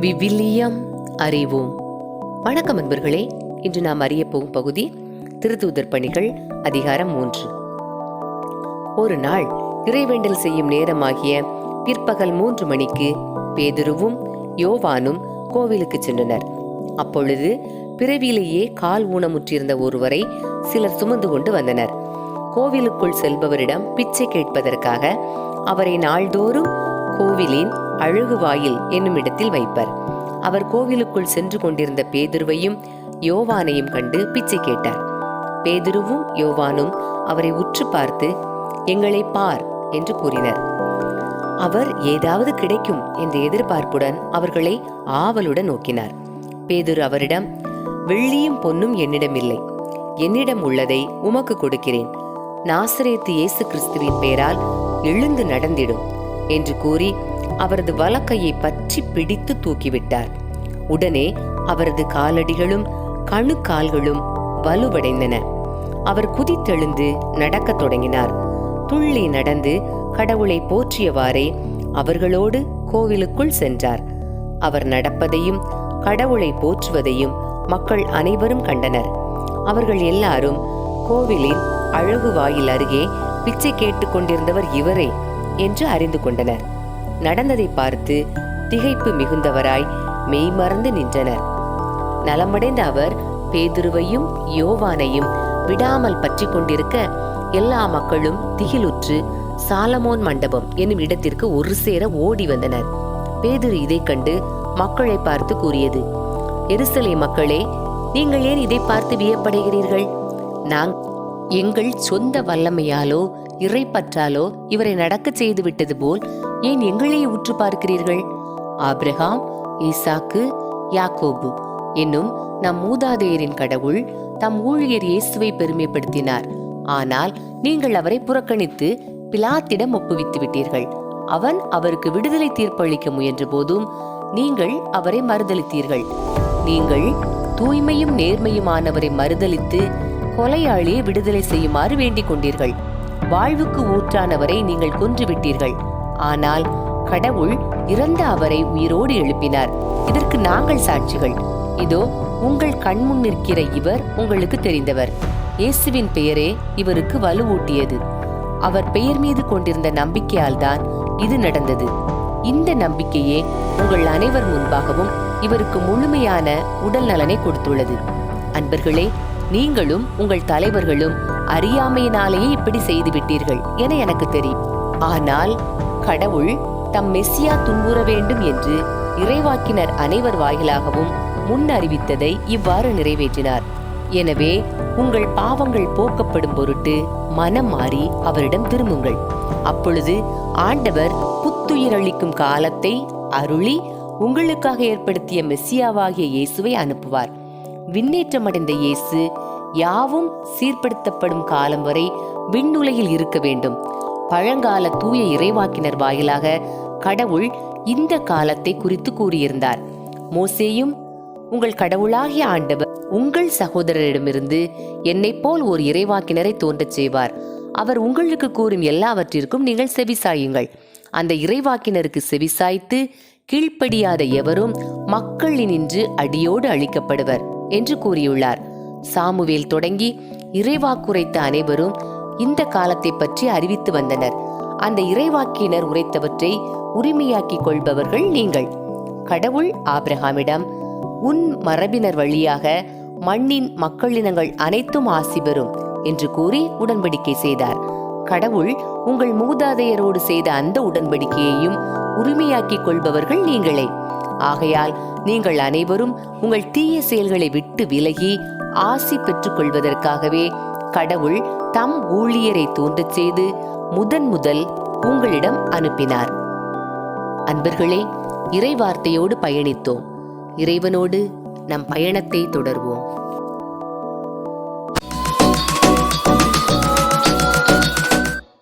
விவிலியம் அறிவோம். வணக்கம் அன்பர்களே. இன்று நாம் அறிய போகும் பகுதி திருத்தூதர் பணிகள் அதிகாரம் 3. ஒரு நாள் இறைவேண்டல் செய்யும் நேரமாகிய பிற்பகல் 3 மணிக்கு பேதுருவும் யோவானும் கோவிலுக்கு சென்றனர். அப்பொழுது பிறவியிலேயே கால் ஊனமுற்றிருந்த ஒருவரை சிலர் சுமந்து கொண்டு வந்தனர். கோவிலுக்குள் செல்பவரிடம் பிச்சை கேட்பதற்காக அவரை நாள்தோறும் கோவிலின் அழுகுவாயில் என்னும் இடத்தில் வைப்பர். அவர் கோவிலுக்குள் சென்று கொண்டிருந்த பேதுருவையும் யோவானையும் கண்டு பிச்சை கேட்டார். பேதுருவும் யோவானும் அவரை உற்று பார்த்து, எங்களை பார் என்று கூறினர். அவர் ஏதாவது கிடைக்கும் என்ற எதிர்பார்ப்புடன் அவர்களை ஆவலுடன் நோக்கினார். பேதுரு அவரிடம், வெள்ளியும் பொன்னும் என்னிடம் இல்லை, என்னிடம் உள்ளதை உமக்கு கொடுக்கிறேன். நாசரேத்து இயேசு கிறிஸ்துவின் பெயரால் எழுந்து நடந்திடும் என்று கூறி அவரது வலக்கையை பற்றி பிடித்து தூக்கிவிட்டார். உடனே அவரது காலடிகளும் கணுக்கால்களும் வலுவடைந்தன. அவர் குதித்தெழுந்து நடக்கத் தொடங்கினார். துள்ளி நடந்து கடவுளை போற்றியவாறே அவர்களோடு கோவிலுக்குள் சென்றார். அவர் நடப்பதையும் கடவுளை போற்றுவதையும் மக்கள் அனைவரும் கண்டனர். அவர்கள் எல்லாரும் கோவிலின் அழகுவாயில் அருகே பிச்சை கேட்டுக் கொண்டிருந்தவர் இவரே என்று அறிந்து கொண்டனர். நடந்ததை பார்த்து திகைப்பு மிகுந்தவராய் மெய்மறந்து நின்றனர். நலமடைந்த அவர் பேதுருவையும் யோவானையும் விடாமல் பற்றி கொண்டிருக்க எல்லா மக்களும் திகிலுற்று சாலமோன் மண்டபம் என்னும் இடத்திற்கு ஒரு சேர ஓடி வந்தனர். பேதுரு இதை கண்டு மக்களை பார்த்து கூறியது, எருசலேம் மக்களே, நீங்கள் ஏன் இதை பார்த்து வியப்படைகிறீர்கள்? எங்கள் சொந்த வல்லமையாலோ இறைப்பற்றாலோ இவரை நடக்க செய்து விட்டது போல் ஏன் எங்களையே உற்று பார்க்கிறீர்கள்? ஆபிரகாம், ஈசாக்கு, யாக்கோபு என்னும் நம் மூதாதையரின் கடவுள் தம் ஊழியர் இயேசுவை பெருமைப்படுத்தினார். ஆனால் நீங்கள் அவரை புறக்கணித்து பிலாத்திடம் ஒப்புவித்து விட்டீர்கள். அவன் அவருக்கு விடுதலை தீர்ப்பளிக்க முயன்ற போதும் நீங்கள் அவரை மறுதளித்தீர்கள். நீங்கள் தூய்மையும் நேர்மையுமானவரை மறுதளித்து கொலையாளியை விடுதலை செய்யுமாறு வேண்டிக் கொண்டீர்கள். வாழ்வுக்கு ஊற்றானவரை நீங்கள் கொன்றுவிட்டீர்கள். ஆனால் கடவுள் இறந்த அவரை உயிரோடு எழுப்பினார். இதற்கு நாங்கள் சாட்சிகள். இதோ உங்கள் கண்முன் நிற்கிற இவர் உங்களுக்கு தெரிந்தவர். இயேசுவின் பெயரே இவருக்கு வலுவூட்டியது. அவர் பெயர் மீது கொண்டிருந்த நம்பிக்கையால் தான் இது நடந்தது. இந்த நம்பிக்கையே உங்கள் அனைவர் முன்பாகவும் இவருக்கு முழுமையான உடல் நலனை கொடுத்துள்ளது. அன்பர்களே, நீங்களும் உங்கள் தலைவர்களும் அறியாமையினாலேயே இப்படி செய்து விட்டீர்கள் என எனக்கு தெரியும். ஆனால் கடவுள் தம் மெஸ்ஸியா துன்புற வேண்டும் என்று இறைவாக்கினர் அனைவர் வாயிலாகவும் முன் அறிவித்ததை இவ்வாறு நிறைவேற்றினார். எனவே உங்கள் பாவங்கள் போக்கப்படும் பொருட்டு மனம் மாறி அவரிடம் திரும்புங்கள். அப்பொழுது ஆண்டவர் புத்துயிரளிக்கும் காலத்தை அருளி உங்களுக்காக ஏற்படுத்திய மெஸ்ஸியாவாகிய இயேசுவை அனுப்புவார். விண்ணேற்றமடைந்த இயேசு யாவும் சீர்படுத்தப்படும் காலம் வரை விண்ணுலகில் இருக்க வேண்டும். பழங்கால தூய இறைவாக்கினர் வாயிலாக கடவுள் இந்த காலத்தை குறித்து கூறியிருந்தார். மோசேயும், உங்கள் கடவுளாகிய ஆண்டவர் உங்கள் சகோதரரிடமிருந்து என்னை போல் ஒரு இறைவாக்கினரை தோன்றச் செய்வார். அவர் உங்களுக்கு கூறும் எல்லாவற்றிற்கும் நீங்கள் செவிசாயுங்கள். அந்த இறைவாக்கினருக்கு செவிசாய்த்து கீழ்ப்படியாத எவரும் மக்களினின்று அடியோடு அழிக்கப்படுவர் என்று கூறியுள்ளார். சாமுவேல் தொடங்கி இறைவாக்குரைத்த அனைவரும் இந்த காலத்தை பற்றி அறிவித்து வந்தனர். அந்த இறைவாக்கினர் உரைத்தவற்றை உரிமையாக்கிக் கொள்பவர்கள் நீங்கள். கடவுள் ஆபிரகாமிடம், உன் மரபினர் வழியாக மண்ணின் மக்களினங்கள் அனைத்தும் ஆசி பெறும் என்று கூறி உடன்படிக்கை செய்தார். கடவுள் உங்கள் மூதாதையரோடு செய்த அந்த உடன்படிக்கையையும் உரிமையாக்கிக் கொள்பவர்கள் நீங்களே. ஆகையால் நீங்கள் அனைவரும் உங்கள் தீய செயல்களை விட்டு விலகி ஆசி பெற்றுக் கொள்வதற்காகவே கடவுள் தம் ஊழியரை தோன்றச் செய்து முதல் உங்களிடம் அனுப்பினார். அன்பர்களே, இறைவார்த்தையோடு பயணித்தோம். இறைவனோடு நம் பயணத்தை தொடர்வோம்.